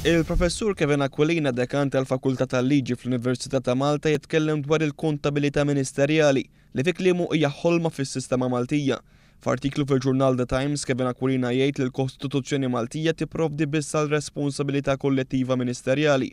Il-professur Kevin Aquilina, dekant tal-Fakultà tal-Liġi fl-Università ta' Malta, jitkellem dwar il-kontabilità ministerjali li fi kliemu hija ħolma fis-sistema Maltija. F'artiklu fil-ġurnal The Times, Kevin Aquilina jgħid li l-Kostituzzjoni Maltija tipprovdi biss għal responsabilità kollettiva ministerjali,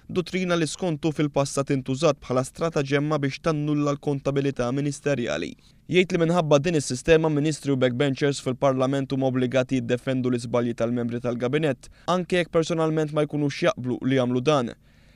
dottrina li skontu fil-passat intużat bħala strataġemma biex tannulla l-kontabilità ministerjali. Jgħid li minħabba din is-sistema ministri u backbenchers fil-Parlament huma obbligati jiddefendu l-iżbalji tal-membri tal-Gabinett anke jekk personalment ma jkunux jaqblu li jagħmlu dan.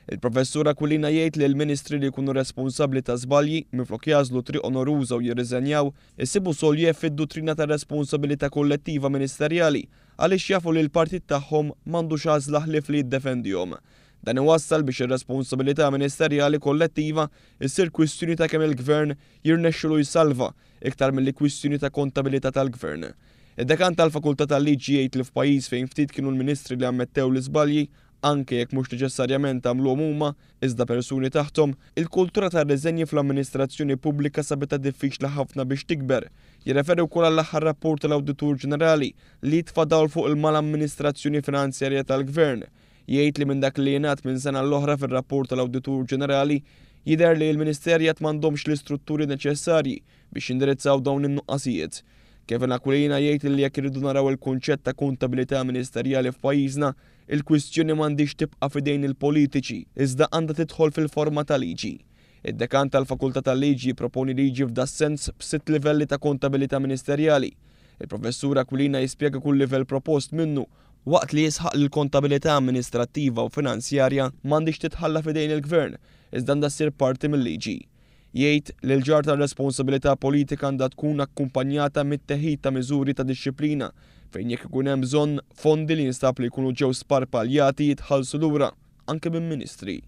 Il-professur Aquilina jgħid li l-ministri li jkunu responsabbli ta' żbalji minflok jażlu triq onoruża u jirriżenjaw isibu solje fid-dottrina ta' responsabilità kollettiva ministerjali għaliex jafu li l-partit tagħhom m'għandux għażla ħlief li jiddefendihom. Dan iwassal biex ir-responsabilità ministerjali kollettiva issir kwistjoni ta' kemm il-Gvern jirnexxielu jsalva iktar milli kwistjoni ta' kontabilità tal-Gvern. Id-dekan tal-Fakultà tal-Liġi jgħid li f'pajjiż fejn ftit kienu l-ministri li ammettew l-iżbalji, anke jekk mhux neċessarjament għamluhom huma, iżda persuni taħtom, il-kultura tar-riżenji fl-amministrazzjoni pubblika sabitha diffiċli ħafna biex tikber. Jirreferi wkoll għall-aħħar rapport tal-Awditur Ġenerali li jitfa' dawl fuq il-mal-amministrazzjoni finanzjarja tal-Gvern. Jgħid li minn dak li jingħad minn sena l-oħra fir-rapport tal-Awditur Ġenerali jidher li l-Ministerjat m'għandhomx l-istrutturi neċessarji biex jindirizzaw dawn in-nuqqasijiet. Kevin Aquilina jgħid li jekk iridu naraw il-kunċett ta' kontabilità ministerjali f'pajjiżna, il-kwistjoni m'għandix tibqa' f'idejn il-politiċi, iżda għandha tidħol fil-forma ta' liġi. Id-dekan tal-Fakultà tal-Liġi proponi liġi f'das-sens b'sitt livelli ta' kontabilità ministerjali. Il-professur Aquilina jispjega kull livell propost minnu waqt li jisħaq li l-kontabilità amministrattiva u finanzjarja m'għandix titħalla f'idejn il-Gvern, iżda għandha ssir parti mill-liġi. Jgħid li l-ġar tar-responsabilità politika għandha tkun akkumpanjata mit-teħid ta' miżuri ta' dixxilpina fejn jekk ikun hemm bżonn fondi li jinstab li jkunu ġew sparpaljati jitħallsu lura anke minn ministri.